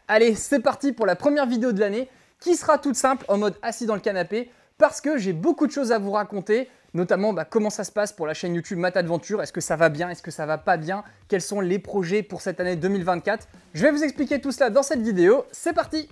Allez, c'est parti pour la première vidéo de l'année qui sera toute simple en mode assis dans le canapé parce que j'ai beaucoup de choses à vous raconter, notamment comment ça se passe pour la chaîne YouTube Matt Adventure, est-ce que ça va bien, est-ce que ça va pas bien, quels sont les projets pour cette année 2024. Je vais vous expliquer tout cela dans cette vidéo, c'est parti!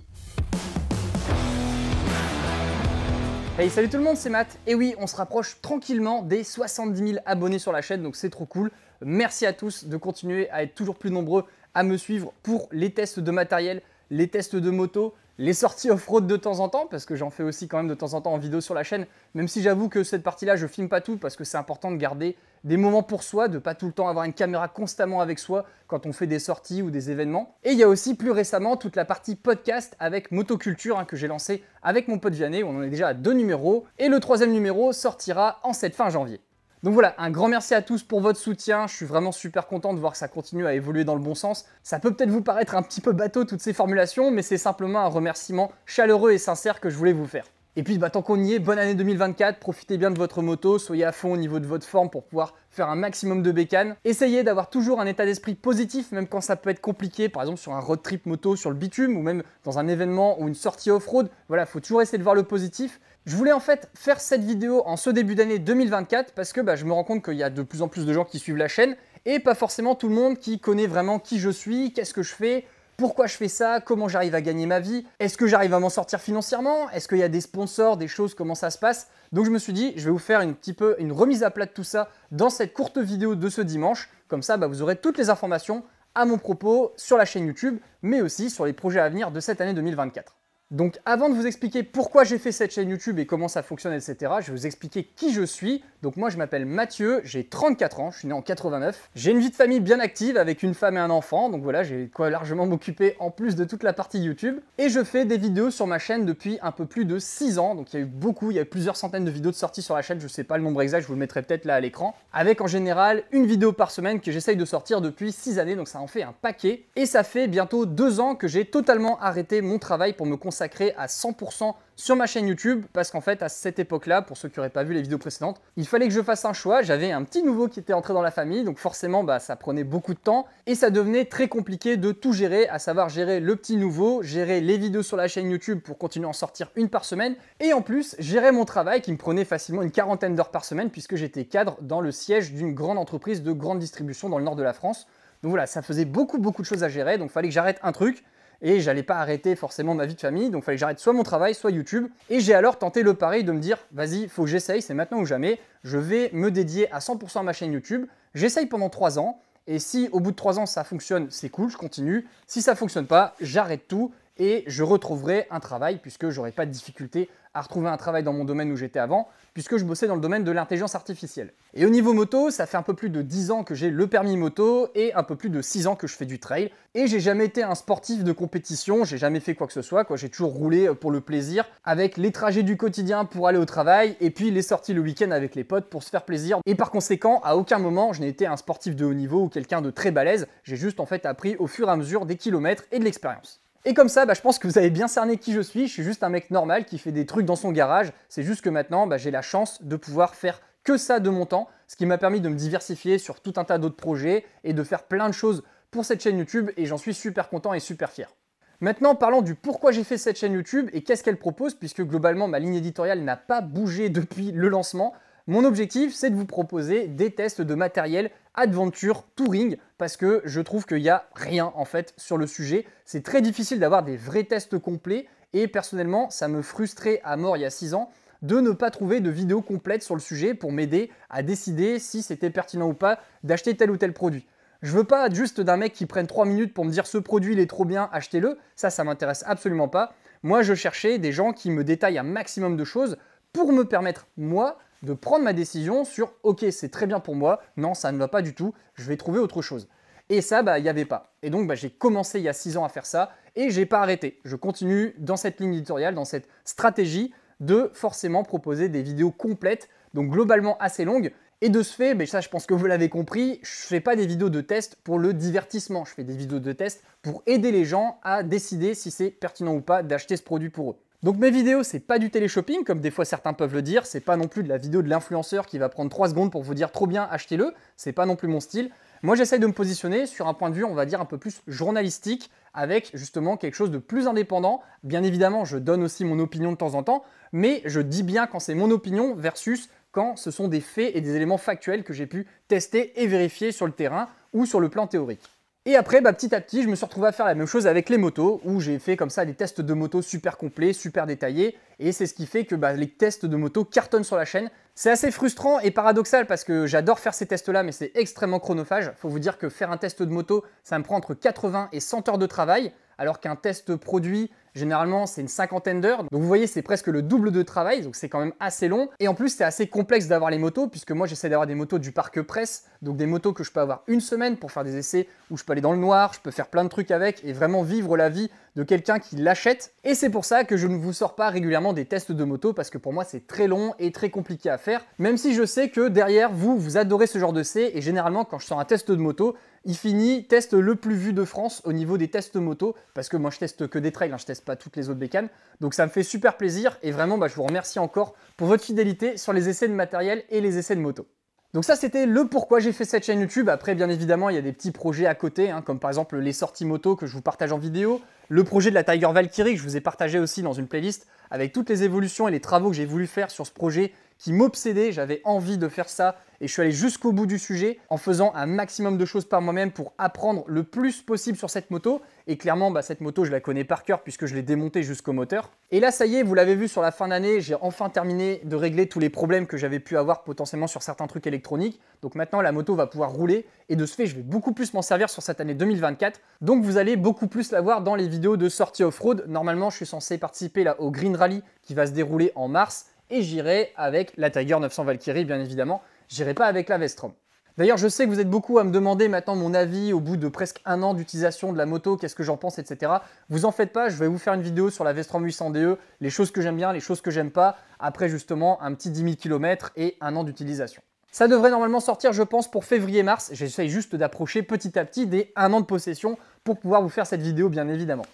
Hey, salut tout le monde, c'est Matt. Et oui, on se rapproche tranquillement des 70 000 abonnés sur la chaîne, donc c'est trop cool. Merci à tous de continuer à être toujours plus nombreux à me suivre pour les tests de matériel, les tests de moto, les sorties off-road de temps en temps, parce que j'en fais aussi quand même de temps en temps en vidéo sur la chaîne, même si j'avoue que cette partie-là, je filme pas tout, parce que c'est important de garder des moments pour soi, de pas tout le temps avoir une caméra constamment avec soi quand on fait des sorties ou des événements. Et il y a aussi plus récemment toute la partie podcast avec Motoculture que j'ai lancé avec mon pote Vianney, on en est déjà à 2 numéros, et le 3e numéro sortira en cette fin janvier. Donc voilà, un grand merci à tous pour votre soutien, je suis vraiment super content de voir que ça continue à évoluer dans le bon sens. Ça peut peut-être vous paraître un petit peu bateau toutes ces formulations, mais c'est simplement un remerciement chaleureux et sincère que je voulais vous faire. Et puis tant qu'on y est, bonne année 2024, profitez bien de votre moto, soyez à fond au niveau de votre forme pour pouvoir faire un maximum de bécane. Essayez d'avoir toujours un état d'esprit positif, même quand ça peut être compliqué, par exemple sur un road trip moto sur le bitume, ou même dans un événement ou une sortie off-road. Voilà, il faut toujours essayer de voir le positif. Je voulais en fait faire cette vidéo en ce début d'année 2024 parce que je me rends compte qu'il y a de plus en plus de gens qui suivent la chaîne et pas forcément tout le monde qui connaît vraiment qui je suis, qu'est-ce que je fais, pourquoi je fais ça, comment j'arrive à gagner ma vie, est-ce que j'arrive à m'en sortir financièrement, est-ce qu'il y a des sponsors, des choses, comment ça se passe. Donc je me suis dit, je vais vous faire une remise à plat de tout ça dans cette courte vidéo de ce dimanche. Comme ça, vous aurez toutes les informations à mon propos sur la chaîne YouTube, mais aussi sur les projets à venir de cette année 2024. Donc avant de vous expliquer pourquoi j'ai fait cette chaîne YouTube et comment ça fonctionne, etc., je vais vous expliquer qui je suis. Donc moi je m'appelle Mathieu, j'ai 34 ans, je suis né en 89. J'ai une vie de famille bien active avec une femme et un enfant, donc voilà, j'ai de quoi largement m'occuper en plus de toute la partie YouTube. Et je fais des vidéos sur ma chaîne depuis un peu plus de 6 ans, donc il y a eu plusieurs centaines de vidéos de sortie sur la chaîne, je sais pas le nombre exact, je vous le mettrai peut-être là à l'écran. Avec en général une vidéo par semaine que j'essaye de sortir depuis 6 années, donc ça en fait un paquet. Et ça fait bientôt 2 ans que j'ai totalement arrêté mon travail pour me consacrer à 100% sur ma chaîne YouTube parce qu'en fait à cette époque-là, pour ceux qui n'auraient pas vu les vidéos précédentes, il fallait que je fasse un choix. J'avais un petit nouveau qui était entré dans la famille, donc forcément ça prenait beaucoup de temps et ça devenait très compliqué de tout gérer, à savoir gérer le petit nouveau, gérer les vidéos sur la chaîne YouTube pour continuer à en sortir une par semaine et en plus gérer mon travail qui me prenait facilement une quarantaine d'heures par semaine puisque j'étais cadre dans le siège d'une grande entreprise de grande distribution dans le nord de la France. Donc voilà, ça faisait beaucoup de choses à gérer, donc il fallait que j'arrête un truc. Et j'allais pas arrêter forcément ma vie de famille, donc il fallait que j'arrête soit mon travail, soit YouTube. Et j'ai alors tenté le pari de me dire, vas-y, faut que j'essaye, c'est maintenant ou jamais. Je vais me dédier à 100% à ma chaîne YouTube. J'essaye pendant 3 ans. Et si au bout de 3 ans ça fonctionne, c'est cool, je continue. Si ça fonctionne pas, j'arrête tout et je retrouverai un travail puisque j'aurai pas de difficulté à retrouver un travail dans mon domaine où j'étais avant, puisque je bossais dans le domaine de l'intelligence artificielle. Et au niveau moto, ça fait un peu plus de 10 ans que j'ai le permis moto et un peu plus de 6 ans que je fais du trail. Et j'ai jamais été un sportif de compétition, j'ai jamais fait quoi que ce soit, j'ai toujours roulé pour le plaisir, avec les trajets du quotidien pour aller au travail, et puis les sorties le week-end avec les potes pour se faire plaisir. Et par conséquent, à aucun moment je n'ai été un sportif de haut niveau ou quelqu'un de très balèze, j'ai juste en fait appris au fur et à mesure des kilomètres et de l'expérience. Et comme ça, je pense que vous avez bien cerné qui je suis juste un mec normal qui fait des trucs dans son garage. C'est juste que maintenant, j'ai la chance de pouvoir faire que ça de mon temps, ce qui m'a permis de me diversifier sur tout un tas d'autres projets et de faire plein de choses pour cette chaîne YouTube et j'en suis super content et super fier. Maintenant, parlons du pourquoi j'ai fait cette chaîne YouTube et qu'est-ce qu'elle propose, puisque globalement, ma ligne éditoriale n'a pas bougé depuis le lancement. Mon objectif, c'est de vous proposer des tests de matériel Adventure Touring parce que je trouve qu'il n'y a rien en fait sur le sujet. C'est très difficile d'avoir des vrais tests complets et personnellement, ça me frustrait à mort il y a 6 ans de ne pas trouver de vidéo complète sur le sujet pour m'aider à décider si c'était pertinent ou pas d'acheter tel ou tel produit. Je veux pas juste d'un mec qui prenne 3 minutes pour me dire ce produit il est trop bien, achetez-le. Ça m'intéresse absolument pas. Moi, je cherchais des gens qui me détaillent un maximum de choses pour me permettre, moi, de prendre ma décision sur « ok, c'est très bien pour moi, non, ça ne va pas du tout, je vais trouver autre chose ». Et ça, il n'y avait pas. Et donc, j'ai commencé il y a 6 ans à faire ça et j'ai pas arrêté. Je continue dans cette ligne éditoriale, dans cette stratégie de forcément proposer des vidéos complètes, donc globalement assez longues. Et de ce fait, ça je pense que vous l'avez compris, je ne fais pas des vidéos de test pour le divertissement, je fais des vidéos de test pour aider les gens à décider si c'est pertinent ou pas d'acheter ce produit pour eux. Donc mes vidéos, c'est pas du téléshopping, comme des fois certains peuvent le dire, c'est pas non plus de la vidéo de l'influenceur qui va prendre 3 secondes pour vous dire trop bien, achetez-le, c'est pas non plus mon style. Moi j'essaye de me positionner sur un point de vue, on va dire, un peu plus journalistique, avec justement quelque chose de plus indépendant. Bien évidemment, je donne aussi mon opinion de temps en temps, mais je dis bien quand c'est mon opinion versus quand ce sont des faits et des éléments factuels que j'ai pu tester et vérifier sur le terrain ou sur le plan théorique. Et après, petit à petit, je me suis retrouvé à faire la même chose avec les motos, où j'ai fait comme ça des tests de motos super complets, super détaillés, et c'est ce qui fait que les tests de motos cartonnent sur la chaîne. C'est assez frustrant et paradoxal parce que j'adore faire ces tests-là, mais c'est extrêmement chronophage. Faut vous dire que faire un test de moto, ça me prend entre 80 et 100 heures de travail, alors qu'un test produit, généralement, c'est une cinquantaine d'heures. Donc vous voyez, c'est presque le double de travail, donc c'est quand même assez long. Et en plus, c'est assez complexe d'avoir les motos, puisque moi, j'essaie d'avoir des motos du parc presse, donc des motos que je peux avoir une semaine pour faire des essais où je peux aller dans le noir, je peux faire plein de trucs avec et vraiment vivre la vie de quelqu'un qui l'achète. Et c'est pour ça que je ne vous sors pas régulièrement des tests de moto, parce que pour moi, c'est très long et très compliqué à faire, même si je sais que derrière, vous adorez ce genre de essai, et généralement, quand je sors un test de moto, il finit test le plus vu de France au niveau des tests moto, parce que moi je teste que des trails, je teste pas toutes les autres bécanes, donc ça me fait super plaisir et vraiment je vous remercie encore pour votre fidélité sur les essais de matériel et les essais de moto. Donc ça c'était le pourquoi j'ai fait cette chaîne YouTube. Après bien évidemment il y a des petits projets à côté, comme par exemple les sorties moto que je vous partage en vidéo, le projet de la Tiger Valkyrie que je vous ai partagé aussi dans une playlist avec toutes les évolutions et les travaux que j'ai voulu faire sur ce projet qui m'obsédait, j'avais envie de faire ça et je suis allé jusqu'au bout du sujet en faisant un maximum de choses par moi-même pour apprendre le plus possible sur cette moto. Et clairement, cette moto, je la connais par cœur puisque je l'ai démontée jusqu'au moteur. Et là, ça y est, vous l'avez vu sur la fin d'année, j'ai enfin terminé de régler tous les problèmes que j'avais pu avoir potentiellement sur certains trucs électroniques. Donc maintenant, la moto va pouvoir rouler et de ce fait, je vais beaucoup plus m'en servir sur cette année 2024. Donc vous allez beaucoup plus la voir dans les vidéos de sortie off-road. Normalement, je suis censé participer là au Green Rally qui va se dérouler en mars. Et j'irai avec la Tiger 900 Valkyrie, bien évidemment. J'irai pas avec la Vestrom. D'ailleurs, je sais que vous êtes beaucoup à me demander maintenant mon avis au bout de presque un an d'utilisation de la moto, qu'est-ce que j'en pense, etc. Vous en faites pas, je vais vous faire une vidéo sur la Vestrom 800DE, les choses que j'aime bien, les choses que j'aime pas, après justement un petit 10 000 km et un an d'utilisation. Ça devrait normalement sortir, je pense, pour février-mars. J'essaye juste d'approcher petit à petit des 1 an de possession pour pouvoir vous faire cette vidéo, bien évidemment.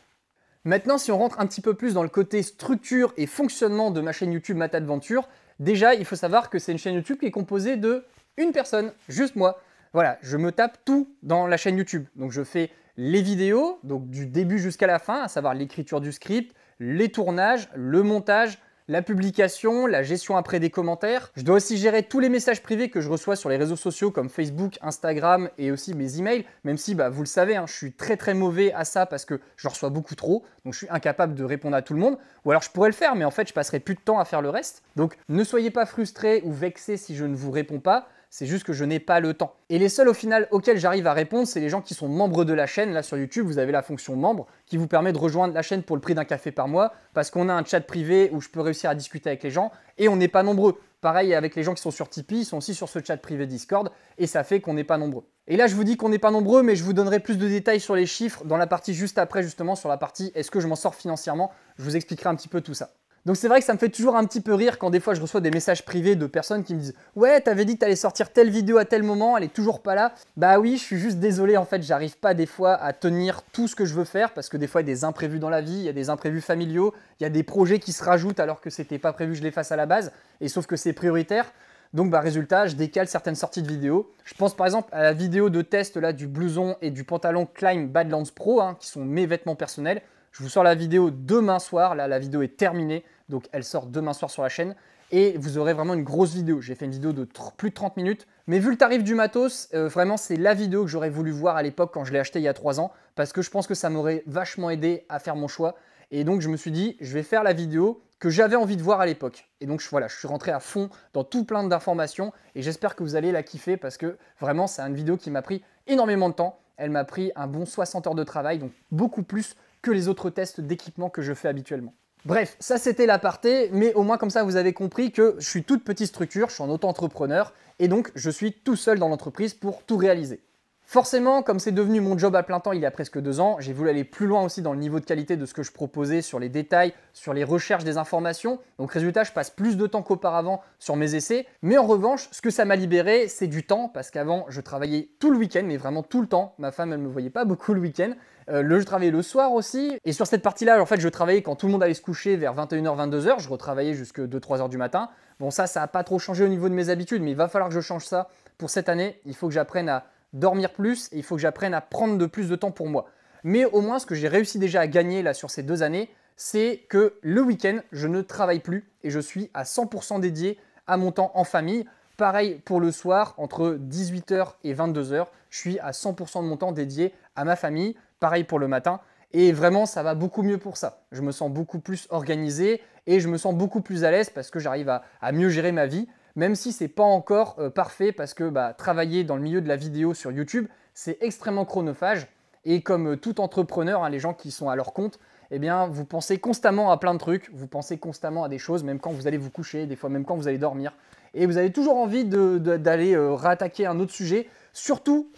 Maintenant, si on rentre un petit peu plus dans le côté structure et fonctionnement de ma chaîne YouTube Matt Adventure, déjà, il faut savoir que c'est une chaîne YouTube qui est composée de une personne, juste moi. Voilà, je me tape tout dans la chaîne YouTube. Donc, je fais les vidéos, donc du début jusqu'à la fin, à savoir l'écriture du script, les tournages, le montage, la publication, la gestion après des commentaires. Je dois aussi gérer tous les messages privés que je reçois sur les réseaux sociaux comme Facebook, Instagram et aussi mes emails, même si vous le savez, je suis très mauvais à ça parce que je reçois beaucoup trop, donc je suis incapable de répondre à tout le monde. Ou alors je pourrais le faire, mais en fait je passerai plus de temps à faire le reste. Donc ne soyez pas frustrés ou vexés si je ne vous réponds pas. C'est juste que je n'ai pas le temps. Et les seuls au final auxquels j'arrive à répondre, c'est les gens qui sont membres de la chaîne. Là sur YouTube, vous avez la fonction membre qui vous permet de rejoindre la chaîne pour le prix d'un café par mois parce qu'on a un chat privé où je peux réussir à discuter avec les gens et on n'est pas nombreux. Pareil avec les gens qui sont sur Tipeee, ils sont aussi sur ce chat privé Discord et ça fait qu'on n'est pas nombreux. Et là, je vous dis qu'on n'est pas nombreux, mais je vous donnerai plus de détails sur les chiffres dans la partie juste après, justement sur la partie est-ce que je m'en sors financièrement. Je vous expliquerai un petit peu tout ça. Donc c'est vrai que ça me fait toujours un petit peu rire quand des fois je reçois des messages privés de personnes qui me disent « Ouais, t'avais dit que t'allais sortir telle vidéo à tel moment, elle est toujours pas là. » Bah oui, je suis juste désolé, en fait, j'arrive pas des fois à tenir tout ce que je veux faire parce que des fois il y a des imprévus dans la vie, il y a des imprévus familiaux, il y a des projets qui se rajoutent alors que c'était pas prévu que je les fasse à la base, et sauf que c'est prioritaire. Donc résultat, je décale certaines sorties de vidéos. Je pense par exemple à la vidéo de test là, du blouson et du pantalon Climb Badlands Pro, qui sont mes vêtements personnels. Je vous sors la vidéo demain soir, là la vidéo est terminée, donc elle sort demain soir sur la chaîne et vous aurez vraiment une grosse vidéo. J'ai fait une vidéo de plus de 30 minutes, mais vu le tarif du matos, vraiment c'est la vidéo que j'aurais voulu voir à l'époque quand je l'ai acheté il y a 3 ans parce que je pense que ça m'aurait vachement aidé à faire mon choix et donc je me suis dit je vais faire la vidéo que j'avais envie de voir à l'époque. Et donc voilà, je suis rentré à fond dans tout plein d'informations et j'espère que vous allez la kiffer parce que vraiment c'est une vidéo qui m'a pris énormément de temps. Elle m'a pris un bon 60 heures de travail, donc beaucoup plus que les autres tests d'équipement que je fais habituellement. Bref, ça c'était l'aparté, mais au moins comme ça vous avez compris que je suis toute petite structure, je suis en auto-entrepreneur et donc je suis tout seul dans l'entreprise pour tout réaliser. Forcément, comme c'est devenu mon job à plein temps il y a presque 2 ans, j'ai voulu aller plus loin aussi dans le niveau de qualité de ce que je proposais sur les détails, sur les recherches des informations. Donc résultat, je passe plus de temps qu'auparavant sur mes essais. Mais en revanche, ce que ça m'a libéré, c'est du temps parce qu'avant, je travaillais tout le week-end, mais vraiment tout le temps. Ma femme, elle ne me voyait pas beaucoup le week-end. Je travaillais le soir aussi. Et sur cette partie-là, en fait, je travaillais quand tout le monde allait se coucher vers 21h, 22h. Je retravaillais jusque 2-3 h du matin. Bon, ça n'a pas trop changé au niveau de mes habitudes, mais il va falloir que je change ça pour cette année. Il faut que j'apprenne à dormir plus et il faut que j'apprenne à prendre de plus de temps pour moi. Mais au moins, ce que j'ai réussi déjà à gagner là sur ces 2 années, c'est que le week-end, je ne travaille plus et je suis à 100% dédié à mon temps en famille. Pareil pour le soir, entre 18h et 22h, je suis à 100% de mon temps dédié à ma famille. Pareil pour le matin. Et vraiment, ça va beaucoup mieux pour ça. Je me sens beaucoup plus organisé et je me sens beaucoup plus à l'aise parce que j'arrive à mieux gérer ma vie, même si ce n'est pas encore parfait parce que travailler dans le milieu de la vidéo sur YouTube, c'est extrêmement chronophage. Et comme tout entrepreneur, hein, les gens qui sont à leur compte, eh bien, vous pensez constamment à plein de trucs, vous pensez constamment à des choses, même quand vous allez vous coucher, des fois même quand vous allez dormir. Et vous avez toujours envie d'aller réattaquer un autre sujet, surtout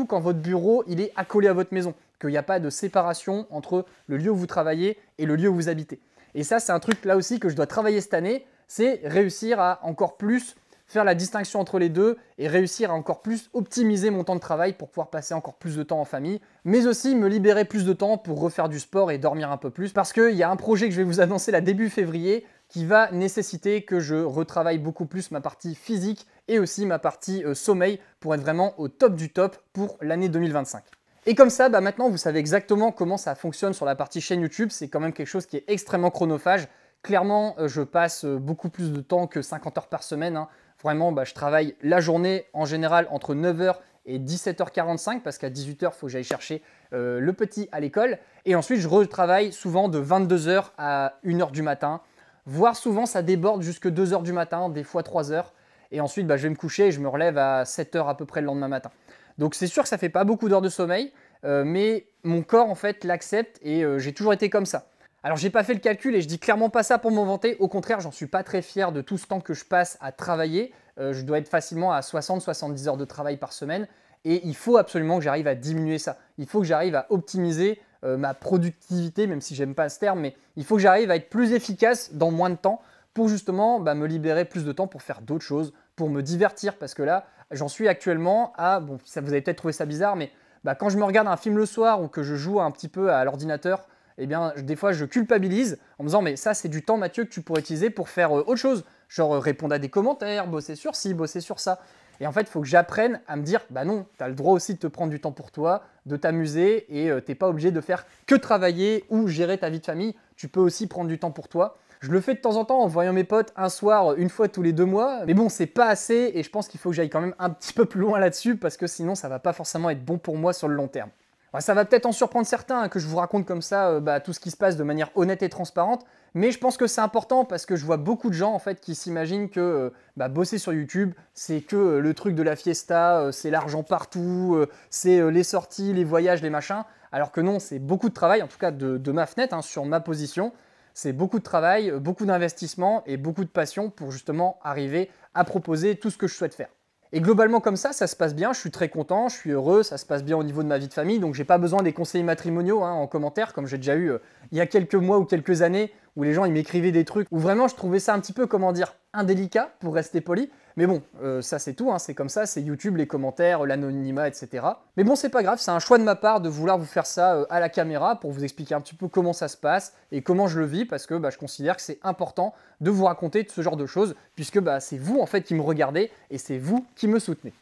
quand votre bureau il est accolé à votre maison, qu'il n'y a pas de séparation entre le lieu où vous travaillez et le lieu où vous habitez. Et ça, c'est un truc là aussi que je dois travailler cette année, c'est réussir à encore plus faire la distinction entre les deux et réussir à encore plus optimiser mon temps de travail pour pouvoir passer encore plus de temps en famille, mais aussi me libérer plus de temps pour refaire du sport et dormir un peu plus, parce qu'il y a un projet que je vais vous annoncer là début février qui va nécessiter que je retravaille beaucoup plus ma partie physique et aussi ma partie sommeil pour être vraiment au top du top pour l'année 2025. Et comme ça, maintenant vous savez exactement comment ça fonctionne sur la partie chaîne YouTube, c'est quand même quelque chose qui est extrêmement chronophage. Clairement, je passe beaucoup plus de temps que 50 heures par semaine, hein. Vraiment, je travaille la journée en général entre 9h et 17h45 parce qu'à 18h, il faut que j'aille chercher le petit à l'école. Et ensuite, je retravaille souvent de 22h à 1h du matin, voire souvent ça déborde jusque 2h du matin, des fois 3h. Et ensuite, je vais me coucher et je me relève à 7h à peu près le lendemain matin. Donc c'est sûr que ça ne fait pas beaucoup d'heures de sommeil, mais mon corps en fait l'accepte et j'ai toujours été comme ça. Alors j'ai pas fait le calcul et je dis clairement pas ça pour m'en vanter, au contraire j'en suis pas très fier de tout ce temps que je passe à travailler. Je dois être facilement à 60-70 heures de travail par semaine et il faut absolument que j'arrive à diminuer ça. Il faut que j'arrive à optimiser ma productivité, même si j'aime pas ce terme, mais il faut que j'arrive à être plus efficace dans moins de temps pour justement me libérer plus de temps pour faire d'autres choses, pour me divertir parce que là j'en suis actuellement à, bon ça, vous avez peut-être trouvé ça bizarre, mais quand je me regarde un film le soir ou que je joue un petit peu à l'ordinateur, eh bien, des fois, je culpabilise en me disant « mais ça, c'est du temps, Mathieu, que tu pourrais utiliser pour faire autre chose. » Genre répondre à des commentaires, bosser sur ci, bosser sur ça. Et en fait, il faut que j'apprenne à me dire « bah non, tu as le droit aussi de te prendre du temps pour toi, de t'amuser et tu n'es pas obligé de faire que travailler ou gérer ta vie de famille. Tu peux aussi prendre du temps pour toi. » Je le fais de temps en temps en voyant mes potes un soir, une fois tous les 2 mois. Mais bon, c'est pas assez et je pense qu'il faut que j'aille quand même un petit peu plus loin là-dessus parce que sinon, ça va pas forcément être bon pour moi sur le long terme. Ça va peut-être en surprendre certains que je vous raconte comme ça tout ce qui se passe de manière honnête et transparente, mais je pense que c'est important parce que je vois beaucoup de gens en fait qui s'imaginent que bosser sur YouTube, c'est que le truc de la fiesta, c'est l'argent partout, c'est les sorties, les voyages, les machins, alors que non, c'est beaucoup de travail, en tout cas de ma fenêtre, hein, sur ma position, c'est beaucoup de travail, beaucoup d'investissement et beaucoup de passion pour justement arriver à proposer tout ce que je souhaite faire. Et globalement comme ça se passe bien, je suis très content, je suis heureux, ça se passe bien au niveau de ma vie de famille, donc j'ai pas besoin des conseillers matrimoniaux en commentaire, comme j'ai déjà eu il y a quelques mois ou quelques années, où les gens ils m'écrivaient des trucs, où vraiment je trouvais ça un petit peu, comment dire, indélicat, pour rester poli. Mais bon, ça c'est tout, c'est comme ça, c'est YouTube, les commentaires, l'anonymat, etc. Mais bon, c'est pas grave, c'est un choix de ma part de vouloir vous faire ça à la caméra, pour vous expliquer un petit peu comment ça se passe et comment je le vis, parce que je considère que c'est important de vous raconter ce genre de choses, puisque c'est vous en fait qui me regardez et c'est vous qui me soutenez.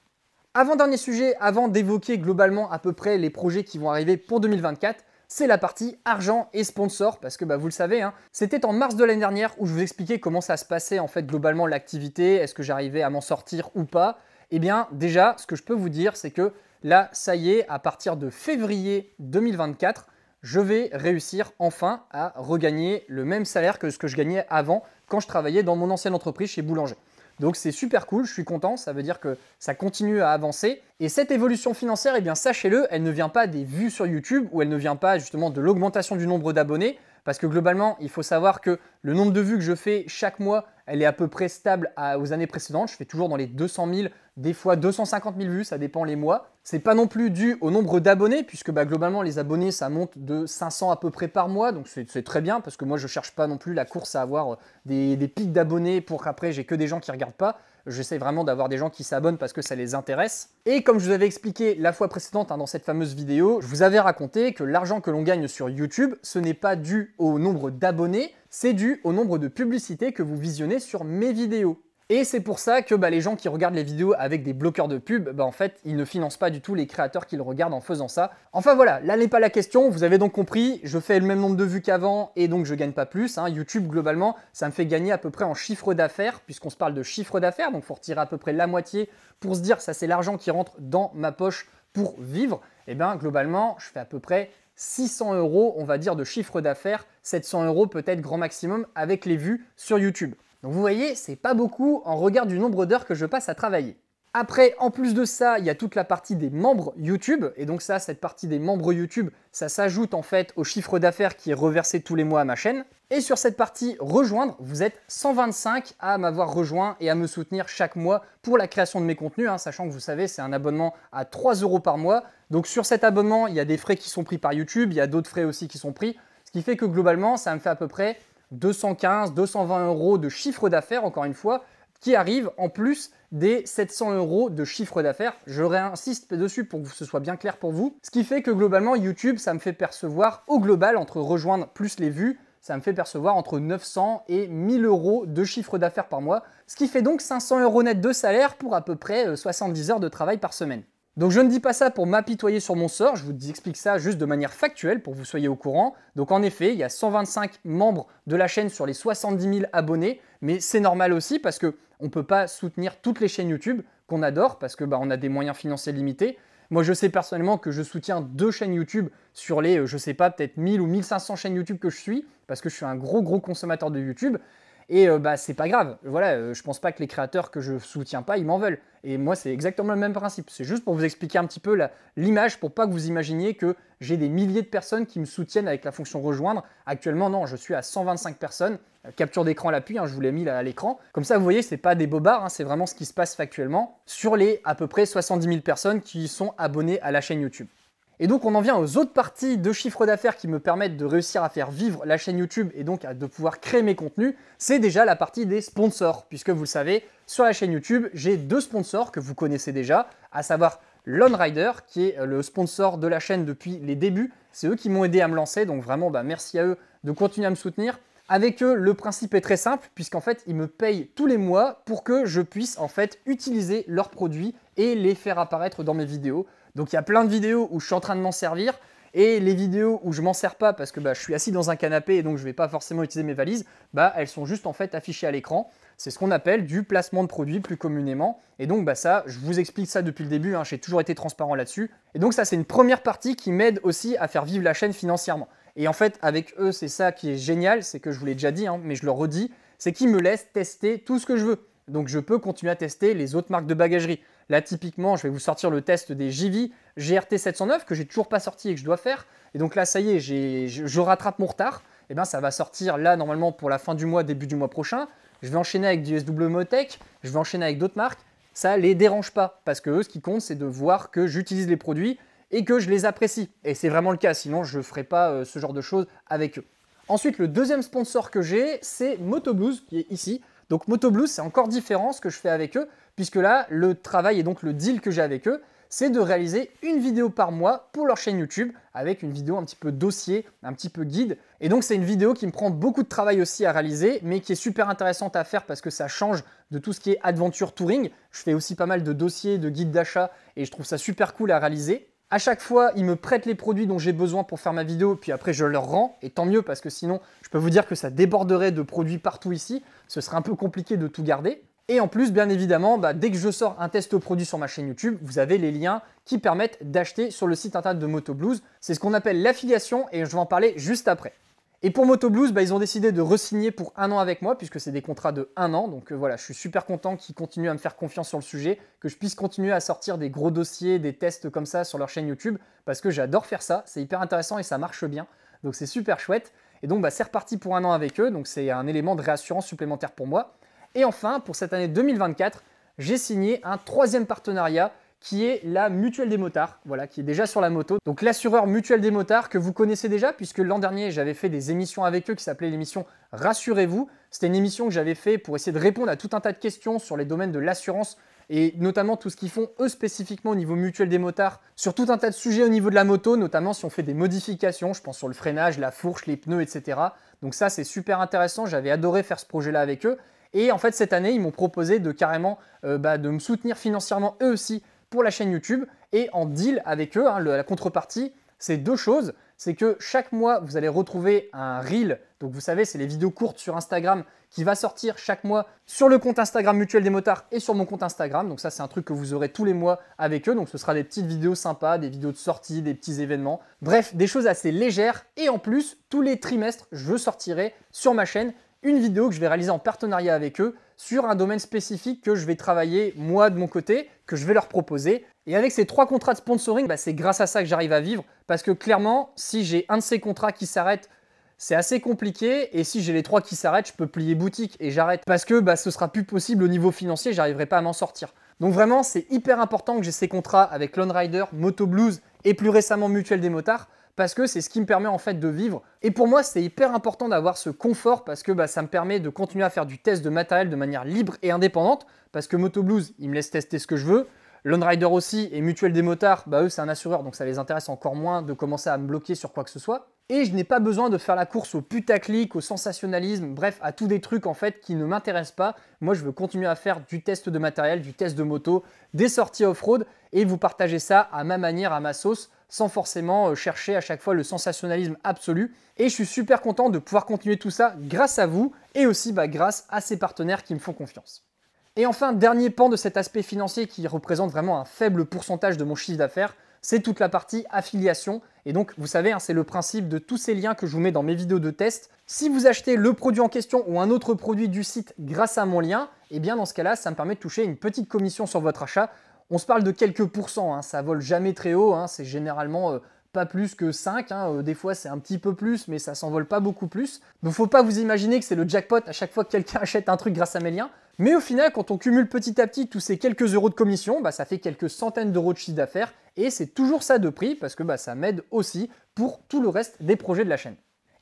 Avant-dernier sujet, avant d'évoquer globalement à peu près les projets qui vont arriver pour 2024, c'est la partie argent et sponsor, parce que vous le savez, c'était en mars de l'année dernière où je vous expliquais comment ça se passait en fait globalement l'activité, est-ce que j'arrivais à m'en sortir ou pas. Eh bien déjà, ce que je peux vous dire, c'est que là, ça y est, à partir de février 2024, je vais réussir enfin à regagner le même salaire que ce que je gagnais avant quand je travaillais dans mon ancienne entreprise chez Boulanger. Donc c'est super cool, je suis content, ça veut dire que ça continue à avancer. Et cette évolution financière, eh bien sachez-le, elle ne vient pas des vues sur YouTube ou elle ne vient pas justement de l'augmentation du nombre d'abonnés, parce que globalement, il faut savoir que le nombre de vues que je fais chaque mois, elle est à peu près stable aux années précédentes. Je fais toujours dans les 200 000, des fois 250 000 vues, ça dépend les mois. C'est pas non plus dû au nombre d'abonnés, puisque globalement, les abonnés, ça monte de 500 à peu près par mois, donc c'est très bien, parce que moi, je cherche pas non plus la course à avoir des pics d'abonnés pour qu'après, j'ai que des gens qui regardent pas. J'essaie vraiment d'avoir des gens qui s'abonnent parce que ça les intéresse. Et comme je vous avais expliqué la fois précédente dans cette fameuse vidéo, je vous avais raconté que l'argent que l'on gagne sur YouTube, ce n'est pas dû au nombre d'abonnés, c'est dû au nombre de publicités que vous visionnez sur mes vidéos. Et c'est pour ça que les gens qui regardent les vidéos avec des bloqueurs de pub, en fait, ils ne financent pas du tout les créateurs qui le regardent en faisant ça. Enfin voilà, là n'est pas la question, vous avez donc compris, je fais le même nombre de vues qu'avant et donc je gagne pas plus. YouTube, globalement, ça me fait gagner à peu près en chiffre d'affaires, puisqu'on se parle de chiffre d'affaires, donc il faut retirer à peu près la moitié pour se dire ça c'est l'argent qui rentre dans ma poche pour vivre. Et bien globalement, je fais à peu près 600 €, on va dire, de chiffre d'affaires, 700 € peut-être grand maximum avec les vues sur YouTube. Donc vous voyez, c'est pas beaucoup en regard du nombre d'heures que je passe à travailler. Après, en plus de ça, il y a toute la partie des membres YouTube. Et donc ça, cette partie des membres YouTube, ça s'ajoute en fait au chiffre d'affaires qui est reversé tous les mois à ma chaîne. Et sur cette partie rejoindre, vous êtes 125 à m'avoir rejoint et à me soutenir chaque mois pour la création de mes contenus, sachant que vous savez, c'est un abonnement à 3 € par mois. Donc sur cet abonnement, il y a des frais qui sont pris par YouTube, il y a d'autres frais aussi qui sont pris, ce qui fait que globalement, ça me fait à peu près 215, 220 € de chiffre d'affaires, encore une fois, qui arrive en plus des 700 € de chiffre d'affaires. Je réinsiste dessus pour que ce soit bien clair pour vous. Ce qui fait que globalement, YouTube, ça me fait percevoir au global, entre rejoindre plus les vues, ça me fait percevoir entre 900 et 1000 € de chiffre d'affaires par mois, ce qui fait donc 500 € net de salaire pour à peu près 70 heures de travail par semaine. Donc je ne dis pas ça pour m'apitoyer sur mon sort, je vous explique ça juste de manière factuelle pour que vous soyez au courant. Donc en effet, il y a 125 membres de la chaîne sur les 70 000 abonnés, mais c'est normal aussi parce qu'on ne peut pas soutenir toutes les chaînes YouTube qu'on adore parce que on a des moyens financiers limités. Moi je sais personnellement que je soutiens 2 chaînes YouTube sur les, je sais pas, peut-être 1000 ou 1500 chaînes YouTube que je suis parce que je suis un gros consommateur de YouTube. Et c'est pas grave, voilà, je pense pas que les créateurs que je soutiens pas, ils m'en veulent. Et moi, c'est exactement le même principe. C'est juste pour vous expliquer un petit peu l'image, pour pas que vous imaginiez que j'ai des milliers de personnes qui me soutiennent avec la fonction rejoindre. Actuellement, non, je suis à 125 personnes. Capture d'écran à l'appui, je vous l'ai mis là à l'écran. Comme ça, vous voyez, c'est pas des bobards, c'est vraiment ce qui se passe factuellement sur les à peu près 70 000 personnes qui sont abonnées à la chaîne YouTube. Et donc on en vient aux autres parties de chiffre d'affaires qui me permettent de réussir à faire vivre la chaîne YouTube et donc de pouvoir créer mes contenus. C'est déjà la partie des sponsors, puisque vous le savez, sur la chaîne YouTube, j'ai 2 sponsors que vous connaissez déjà, à savoir Lone Rider, qui est le sponsor de la chaîne depuis les débuts. C'est eux qui m'ont aidé à me lancer, donc vraiment merci à eux de continuer à me soutenir. Avec eux, le principe est très simple, puisqu'en fait, ils me payent tous les mois pour que je puisse en fait utiliser leurs produits et les faire apparaître dans mes vidéos. Donc il y a plein de vidéos où je suis en train de m'en servir et les vidéos où je m'en sers pas parce que je suis assis dans un canapé et donc je ne vais pas forcément utiliser mes valises, elles sont juste en fait affichées à l'écran. C'est ce qu'on appelle du placement de produits plus communément. Et donc ça, je vous explique ça depuis le début, j'ai toujours été transparent là-dessus. Et donc ça, c'est une première partie qui m'aide aussi à faire vivre la chaîne financièrement. Et en fait, avec eux, c'est ça qui est génial, c'est que je vous l'ai déjà dit, mais je le redis, c'est qu'ils me laissent tester tout ce que je veux. Donc je peux continuer à tester les autres marques de bagagerie. Là, typiquement, je vais vous sortir le test des Givi GRT 709 que j'ai toujours pas sorti et que je dois faire. Et donc là, ça y est, je rattrape mon retard. Et ça va sortir là, normalement, pour la fin du mois, début du mois prochain. Je vais enchaîner avec du SW Motech, je vais enchaîner avec d'autres marques. Ça les dérange pas parce que eux, ce qui compte, c'est de voir que j'utilise les produits et que je les apprécie. Et c'est vraiment le cas, sinon je ne ferai pas ce genre de choses avec eux. Ensuite, le deuxième sponsor que j'ai, c'est Motoblues, qui est ici. Donc Motoblues, c'est encore différent ce que je fais avec eux, puisque là, le travail et donc le deal que j'ai avec eux, c'est de réaliser une vidéo par mois pour leur chaîne YouTube, avec une vidéo un petit peu dossier, un petit peu guide. Et donc c'est une vidéo qui me prend beaucoup de travail aussi à réaliser, mais qui est super intéressante à faire parce que ça change de tout ce qui est adventure touring. Je fais aussi pas mal de dossiers, de guides d'achat, et je trouve ça super cool à réaliser. À chaque fois, ils me prêtent les produits dont j'ai besoin pour faire ma vidéo, puis après je leur rends, et tant mieux parce que sinon, je peux vous dire que ça déborderait de produits partout ici, ce serait un peu compliqué de tout garder. Et en plus, bien évidemment, dès que je sors un test produit sur ma chaîne YouTube, vous avez les liens qui permettent d'acheter sur le site internet de Motoblues. C'est ce qu'on appelle l'affiliation et je vais en parler juste après. Et pour Motoblues, ils ont décidé de re-signer pour 1 an avec moi puisque c'est des contrats de 1 an. Donc voilà, je suis super content qu'ils continuent à me faire confiance sur le sujet, que je puisse continuer à sortir des gros dossiers, des tests comme ça sur leur chaîne YouTube parce que j'adore faire ça, c'est hyper intéressant et ça marche bien. Donc c'est super chouette. Et donc c'est reparti pour 1 an avec eux, donc c'est un élément de réassurance supplémentaire pour moi. Et enfin, pour cette année 2024, j'ai signé un 3e partenariat qui est la Mutuelle des Motards, voilà, qui est déjà sur la moto. Donc l'assureur Mutuelle des Motards que vous connaissez déjà, puisque l'an dernier, j'avais fait des émissions avec eux qui s'appelait l'émission Rassurez-vous. C'était une émission que j'avais fait pour essayer de répondre à tout un tas de questions sur les domaines de l'assurance et notamment tout ce qu'ils font eux spécifiquement au niveau Mutuelle des Motards, sur tout un tas de sujets au niveau de la moto, notamment si on fait des modifications, je pense sur le freinage, la fourche, les pneus, etc. Donc ça, c'est super intéressant, j'avais adoré faire ce projet-là avec eux. Et en fait, cette année, ils m'ont proposé de carrément de me soutenir financièrement eux aussi pour la chaîne YouTube. Et en deal avec eux, la contrepartie, c'est deux choses. C'est que chaque mois, vous allez retrouver un reel. Donc vous savez, c'est les vidéos courtes sur Instagram qui va sortir chaque mois sur le compte Instagram Mutuelle des Motards et sur mon compte Instagram. Donc ça, c'est un truc que vous aurez tous les mois avec eux. Donc ce sera des petites vidéos sympas, des vidéos de sortie, des petits événements. Bref, des choses assez légères. Et en plus, tous les trimestres, je sortirai sur ma chaîne une vidéo que je vais réaliser en partenariat avec eux sur un domaine spécifique que je vais travailler moi de mon côté, que je vais leur proposer. Et avec ces 3 contrats de sponsoring, c'est grâce à ça que j'arrive à vivre parce que clairement, si j'ai un de ces contrats qui s'arrête, c'est assez compliqué et si j'ai les 3 qui s'arrêtent, je peux plier boutique et j'arrête parce que ce sera plus possible au niveau financier, j'arriverai pas à m'en sortir. Donc vraiment, c'est hyper important que j'ai ces contrats avec Lone Rider, Moto Blues et plus récemment Mutuelle des Motards parce que c'est ce qui me permet en fait de vivre. Et pour moi, c'est hyper important d'avoir ce confort parce que ça me permet de continuer à faire du test de matériel de manière libre et indépendante parce que Moto Blues, ils me laissent tester ce que je veux. Lone Rider aussi et Mutuelle des Motards, eux c'est un assureur donc ça les intéresse encore moins de commencer à me bloquer sur quoi que ce soit. Et je n'ai pas besoin de faire la course au putaclic, au sensationnalisme, bref à tous des trucs en fait qui ne m'intéressent pas. Moi je veux continuer à faire du test de matériel, du test de moto, des sorties off-road et vous partager ça à ma manière, à ma sauce, sans forcément chercher à chaque fois le sensationnalisme absolu. Et je suis super content de pouvoir continuer tout ça grâce à vous et aussi grâce à ces partenaires qui me font confiance. Et enfin, dernier pan de cet aspect financier qui représente vraiment un faible pourcentage de mon chiffre d'affaires, c'est toute la partie affiliation. Et donc, vous savez, c'est le principe de tous ces liens que je vous mets dans mes vidéos de test. Si vous achetez le produit en question ou un autre produit du site grâce à mon lien, et bien dans ce cas-là, ça me permet de toucher une petite commission sur votre achat. On se parle de quelques pourcents, ça vole jamais très haut, c'est généralement pas plus que 5, des fois c'est un petit peu plus, mais ça s'envole pas beaucoup plus. Donc faut pas vous imaginer que c'est le jackpot à chaque fois que quelqu'un achète un truc grâce à mes liens. Mais au final, quand on cumule petit à petit tous ces quelques euros de commission, ça fait quelques centaines d'euros de chiffre d'affaires et c'est toujours ça de prix parce que ça m'aide aussi pour tout le reste des projets de la chaîne.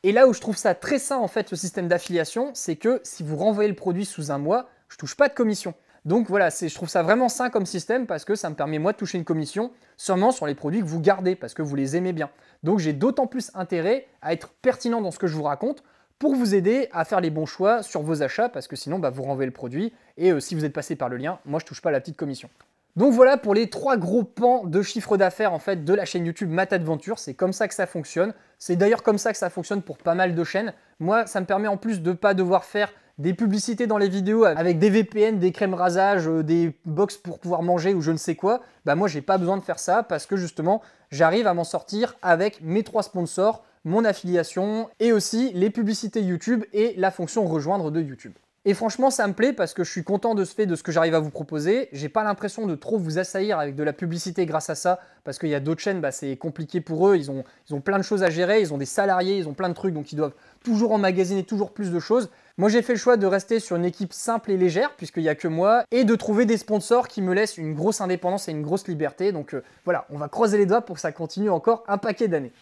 Et là où je trouve ça très sain en fait ce système d'affiliation, c'est que si vous renvoyez le produit sous un mois, je touche pas de commission. Donc voilà, je trouve ça vraiment sain comme système parce que ça me permet moi de toucher une commission seulement sur les produits que vous gardez parce que vous les aimez bien. Donc j'ai d'autant plus intérêt à être pertinent dans ce que je vous raconte pour vous aider à faire les bons choix sur vos achats parce que sinon vous renvoyez le produit et si vous êtes passé par le lien, moi je touche pas la petite commission. Donc voilà pour les 3 gros pans de chiffre d'affaires en fait de la chaîne YouTube Matt Adventure, c'est comme ça que ça fonctionne. C'est d'ailleurs comme ça que ça fonctionne pour pas mal de chaînes. Moi ça me permet en plus de ne pas devoir faire des publicités dans les vidéos avec des VPN, des crèmes rasage, des box pour pouvoir manger ou je ne sais quoi, moi j'ai pas besoin de faire ça parce que justement j'arrive à m'en sortir avec mes 3 sponsors, mon affiliation et aussi les publicités YouTube et la fonction rejoindre de YouTube. Et franchement ça me plaît parce que je suis content de ce que j'arrive à vous proposer. J'ai pas l'impression de trop vous assaillir avec de la publicité grâce à ça parce qu'il y a d'autres chaînes, c'est compliqué pour eux, ils ont plein de choses à gérer, ils ont des salariés, ils ont plein de trucs donc ils doivent toujours emmagasiner toujours plus de choses. Moi j'ai fait le choix de rester sur une équipe simple et légère puisqu'il n'y a que moi et de trouver des sponsors qui me laissent une grosse indépendance et une grosse liberté. Donc voilà, on va croiser les doigts pour que ça continue encore un paquet d'années.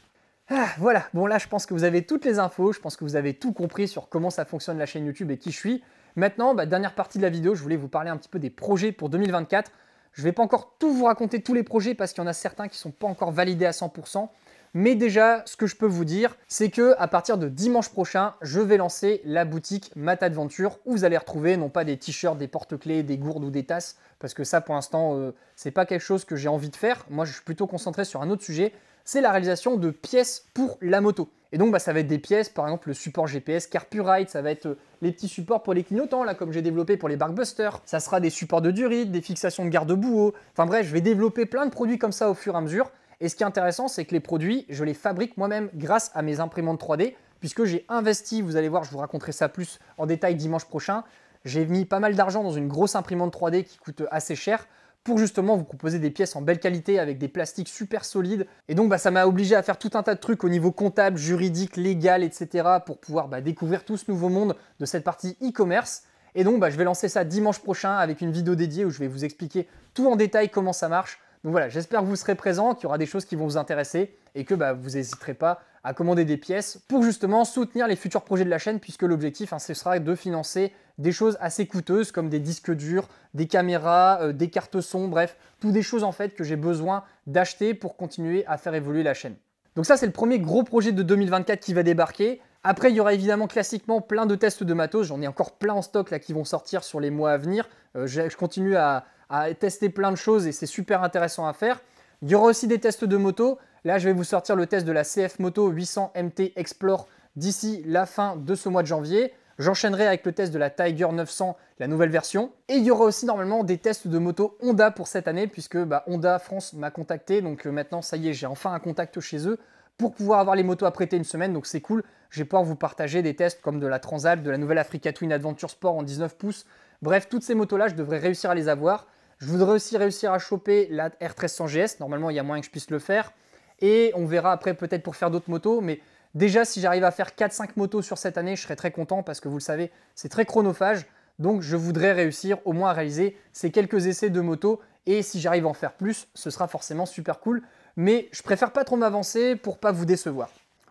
Voilà, bon là je pense que vous avez toutes les infos, je pense que vous avez tout compris sur comment ça fonctionne la chaîne YouTube et qui je suis. Maintenant, dernière partie de la vidéo, je voulais vous parler un petit peu des projets pour 2024. Je ne vais pas encore tout vous raconter tous les projets parce qu'il y en a certains qui ne sont pas encore validés à 100%. Mais déjà, ce que je peux vous dire, c'est que à partir de dimanche prochain, je vais lancer la boutique Matt Adventure où vous allez retrouver non pas des t-shirts, des porte-clés, des gourdes ou des tasses, parce que ça pour l'instant, c'est pas quelque chose que j'ai envie de faire. Moi, je suis plutôt concentré sur un autre sujet, c'est la réalisation de pièces pour la moto. Et donc, ça va être des pièces, par exemple le support GPS Carpurite, ça va être les petits supports pour les clignotants, là, comme j'ai développé pour les Barkbusters. Ça sera des supports de durite, des fixations de garde-boue. Enfin bref, je vais développer plein de produits comme ça au fur et à mesure. Et ce qui est intéressant, c'est que les produits, je les fabrique moi-même grâce à mes imprimantes 3D, puisque j'ai investi, vous allez voir, je vous raconterai ça plus en détail dimanche prochain. J'ai mis pas mal d'argent dans une grosse imprimante 3D qui coûte assez cher, pour justement vous proposer des pièces en belle qualité avec des plastiques super solides. Et donc ça m'a obligé à faire tout un tas de trucs au niveau comptable, juridique, légal, etc. pour pouvoir découvrir tout ce nouveau monde de cette partie e-commerce. Et donc je vais lancer ça dimanche prochain avec une vidéo dédiée où je vais vous expliquer tout en détail comment ça marche. Donc voilà, j'espère que vous serez présents, qu'il y aura des choses qui vont vous intéresser et que vous n'hésiterez pas à commander des pièces pour justement soutenir les futurs projets de la chaîne puisque l'objectif, ce sera de financer des choses assez coûteuses comme des disques durs, des caméras, des cartes son, bref, toutes des choses en fait que j'ai besoin d'acheter pour continuer à faire évoluer la chaîne. Donc ça, c'est le premier gros projet de 2024 qui va débarquer. Après, il y aura évidemment classiquement plein de tests de matos. J'en ai encore plein en stock là qui vont sortir sur les mois à venir. Je continue à tester plein de choses et c'est super intéressant à faire. Il y aura aussi des tests de moto. Là, je vais vous sortir le test de la CF Moto 800 MT Explore d'ici la fin de ce mois de janvier. J'enchaînerai avec le test de la Tiger 900, la nouvelle version. Et il y aura aussi normalement des tests de moto Honda pour cette année, puisque Honda France m'a contacté. Donc maintenant, ça y est, j'ai enfin un contact chez eux pour pouvoir avoir les motos à prêter une semaine. Donc c'est cool. Je vais pouvoir vous partager des tests comme de la Transalp, de la nouvelle Africa Twin Adventure Sport en 19 pouces. Bref, toutes ces motos-là, je devrais réussir à les avoir. Je voudrais aussi réussir à choper la R1300 GS. Normalement, il y a moyen que je puisse le faire. Et on verra après peut-être pour faire d'autres motos. Mais déjà, si j'arrive à faire 4-5 motos sur cette année, je serai très content parce que vous le savez, c'est très chronophage. Donc, je voudrais réussir au moins à réaliser ces quelques essais de motos. Et si j'arrive à en faire plus, ce sera forcément super cool. Mais je préfère pas trop m'avancer pour pas vous décevoir.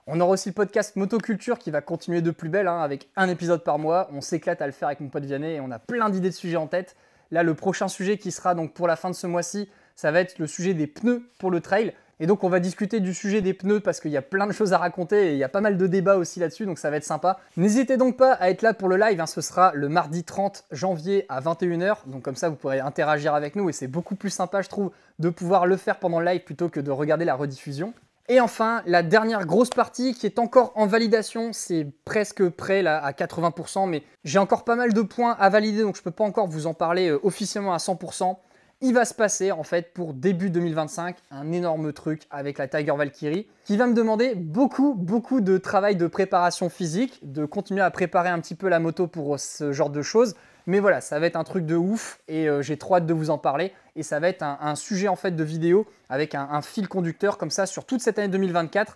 On aura aussi le podcast Motoculture qui va continuer de plus belle avec un épisode par mois. On s'éclate à le faire avec mon pote Vianney et on a plein d'idées de sujets en tête. Là, le prochain sujet qui sera donc pour la fin de ce mois-ci, ça va être le sujet des pneus pour le trail. Et donc, on va discuter du sujet des pneus parce qu'il y a plein de choses à raconter et il y a pas mal de débats aussi là-dessus, donc ça va être sympa. N'hésitez donc pas à être là pour le live, ce sera le mardi 30 janvier à 21 h. Donc comme ça, vous pourrez interagir avec nous et c'est beaucoup plus sympa, je trouve, de pouvoir le faire pendant le live plutôt que de regarder la rediffusion. Et enfin, la dernière grosse partie qui est encore en validation, c'est presque prêt là à 80%, mais j'ai encore pas mal de points à valider, donc je ne peux pas encore vous en parler officiellement à 100%. Il va se passer en fait pour début 2025 un énorme truc avec la Tiger Valkyrie qui va me demander beaucoup de travail de préparation physique, de continuer à préparer un petit peu la moto pour ce genre de choses. Mais voilà, ça va être un truc de ouf et j'ai trop hâte de vous en parler. Et ça va être un sujet en fait de vidéo avec un fil conducteur comme ça sur toute cette année 2024.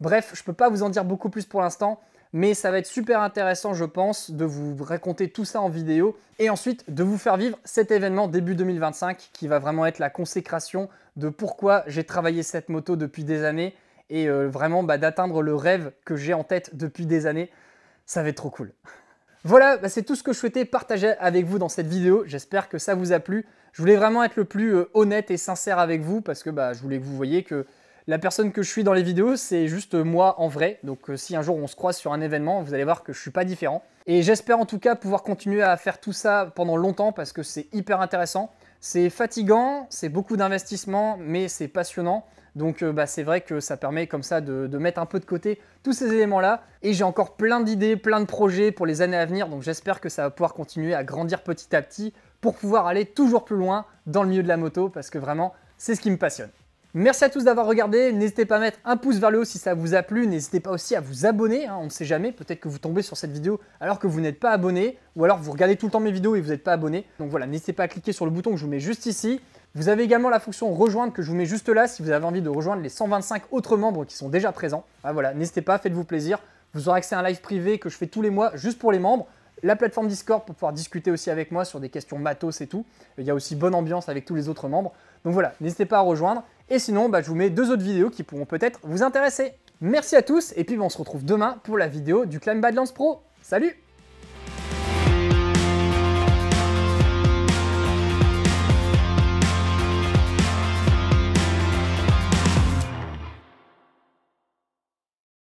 Bref, je ne peux pas vous en dire beaucoup plus pour l'instant. Mais ça va être super intéressant, je pense, de vous raconter tout ça en vidéo et ensuite de vous faire vivre cet événement début 2025 qui va vraiment être la consécration de pourquoi j'ai travaillé cette moto depuis des années et vraiment d'atteindre le rêve que j'ai en tête depuis des années. Ça va être trop cool. Voilà, c'est tout ce que je souhaitais partager avec vous dans cette vidéo. J'espère que ça vous a plu. Je voulais vraiment être le plus honnête et sincère avec vous parce que je voulais que vous voyiez que la personne que je suis dans les vidéos, c'est juste moi en vrai. Donc si un jour on se croise sur un événement, vous allez voir que je ne suis pas différent. Et j'espère en tout cas pouvoir continuer à faire tout ça pendant longtemps parce que c'est hyper intéressant. C'est fatigant, c'est beaucoup d'investissement, mais c'est passionnant. Donc c'est vrai que ça permet comme ça de mettre un peu de côté tous ces éléments-là. Et j'ai encore plein d'idées, plein de projets pour les années à venir. Donc j'espère que ça va pouvoir continuer à grandir petit à petit pour pouvoir aller toujours plus loin dans le milieu de la moto parce que vraiment, c'est ce qui me passionne. Merci à tous d'avoir regardé, n'hésitez pas à mettre un pouce vers le haut si ça vous a plu, n'hésitez pas aussi à vous abonner, on ne sait jamais, peut-être que vous tombez sur cette vidéo alors que vous n'êtes pas abonné, ou alors vous regardez tout le temps mes vidéos et vous n'êtes pas abonné. Donc voilà, n'hésitez pas à cliquer sur le bouton que je vous mets juste ici. Vous avez également la fonction rejoindre que je vous mets juste là si vous avez envie de rejoindre les 125 autres membres qui sont déjà présents. Voilà, n'hésitez pas, faites-vous plaisir. Vous aurez accès à un live privé que je fais tous les mois juste pour les membres. La plateforme Discord pour pouvoir discuter aussi avec moi sur des questions matos et tout. Il y a aussi bonne ambiance avec tous les autres membres. Donc voilà, n'hésitez pas à rejoindre. Et sinon, je vous mets 2 autres vidéos qui pourront peut-être vous intéresser. Merci à tous et puis on se retrouve demain pour la vidéo du Climb Badlands Pro. Salut!